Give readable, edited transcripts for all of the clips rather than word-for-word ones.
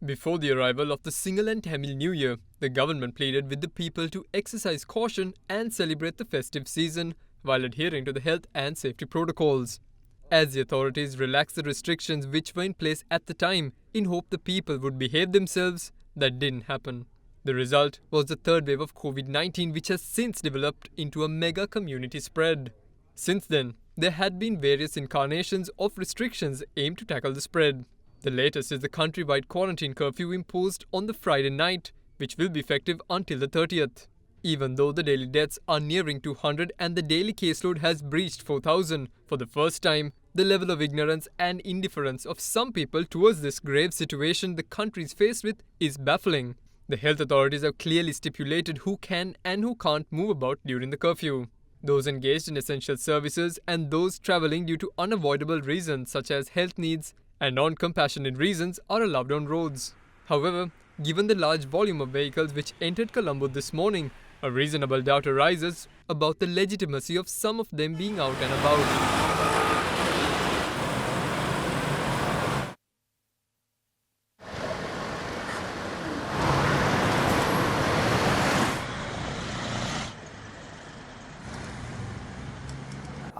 Before the arrival of the Singal and Tamil New Year, the government pleaded with the people to exercise caution and celebrate the festive season while adhering to the health and safety protocols. As the authorities relaxed the restrictions which were in place at the time in hope the people would behave themselves, that didn't happen. The result was the third wave of COVID-19, which has since developed into a mega community spread. Since then, there had been various incarnations of restrictions aimed to tackle the spread. The latest is the countrywide quarantine curfew imposed on the Friday night, which will be effective until the 30th. Even though the daily deaths are nearing 200 and the daily caseload has breached 4,000, for the first time, the level of ignorance and indifference of some people towards this grave situation the country is faced with is baffling. The health authorities have clearly stipulated who can and who can't move about during the curfew. Those engaged in essential services and those travelling due to unavoidable reasons such as health needs and non-compassionate reasons are allowed on roads. However, given the large volume of vehicles which entered Colombo this morning, a reasonable doubt arises about the legitimacy of some of them being out and about.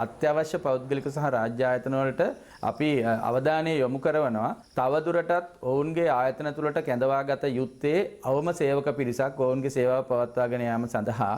අත්‍යවශ්‍ය පෞද්ගලික සහ රාජ්‍ය ආයතන වලට අපි අවධානය යොමු කරනවා. තවදුරටත් ඔවුන්ගේ ආයතන තුළට කැඳවාගත යුත්තේ අවම සේවක පිරිසක් ඔවුන්ගේ සේවාව පවත්වාගෙන යාම සඳහා.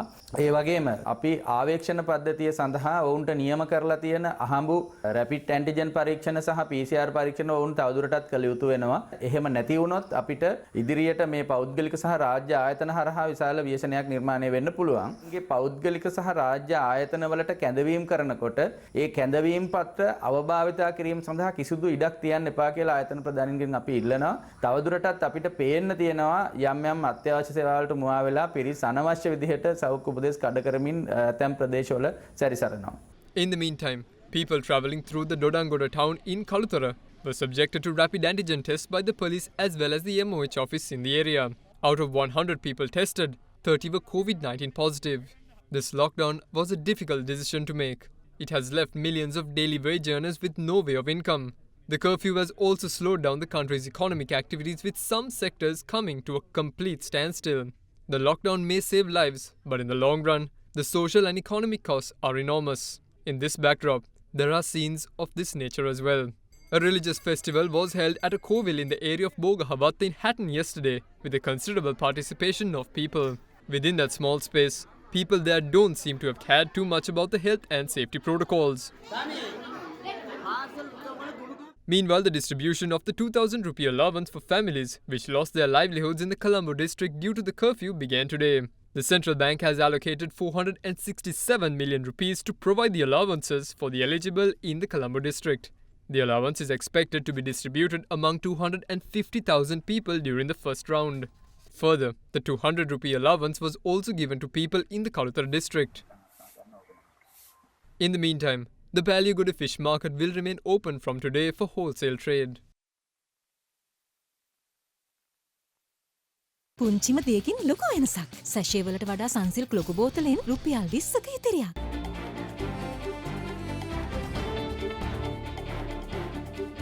ඒ වගේම අපි ආවේක්ෂණ පද්ධතිය සඳහා ඔවුන්ට නියම කරලා තියෙන අහඹු රැපිඩ් ඇන්ටිජන් පරීක්ෂණ සහ PCR පරීක්ෂණ ඔවුන් තවදුරටත් කළ යුතු වෙනවා. එහෙම නැති වුණොත් අපිට ඉදිරියට මේ පෞද්ගලික සහ රාජ්‍ය ආයතන හරහා විශාල ව්‍යසනයක් නිර්මාණය වෙන්න පුළුවන්. මේ පෞද්ගලික සහ රාජ්‍ය ආයතන වලට කැඳවීම කරනකොට ඒ කැඳවීම පත්‍ර අවභාවිතා කිරීම සඳහා කිසිදු ඉඩක් තියන්න එපා කියලා ආයතන ප්‍රධානීන්ගෙන් අපි ඉල්ලනවා. තවදුරටත් අපිට පේන්න තියෙනවා යම් යම් අත්‍යවශ්‍ය සේවාවලට මුවා වෙලා පිරිස් අනවශ්‍ය විදිහට සෞඛ්‍ය උපදෙස් කඩ කරමින් ඇතැම් ප්‍රදේශවල සැරිසරනවා. In the meantime, people travelling through the Dodangoda town in Kaluthara were subjected to rapid antigen tests by the police as well as the MOH office in the area. Out of 100 people tested, 30 were COVID-19 positive. This lockdown was a difficult decision to make. It has left millions of daily wage earners with no way of income. The curfew has also slowed down the country's economic activities, with some sectors coming to a complete standstill. The lockdown may save lives, but in the long run, the social and economic costs are enormous. In this backdrop, there are scenes of this nature as well. A religious festival was held at a Kovil in the area of Bogahavat in Hatton yesterday, with a considerable participation of people. Within that small space, people there don't seem to have cared too much about the health and safety protocols. Meanwhile, the distribution of the 2,000 rupee allowance for families which lost their livelihoods in the Colombo district due to the curfew began today. The central bank has allocated 467 million rupees to provide the allowances for the eligible in the Colombo district. The allowance is expected to be distributed among 250,000 people during the first round. Further, the 200 rupee allowance was also given to people in the Kaluthara district. In the meantime, the Ballygoda fish market will remain open from today for wholesale trade. පුංචිම දෙයකින් ලොකු වෙනසක්. සැෂේ වලට වඩා සංසිල්ක් ලොකු බෝතලෙන් රුපියල් 20ක ඉතිරියක්.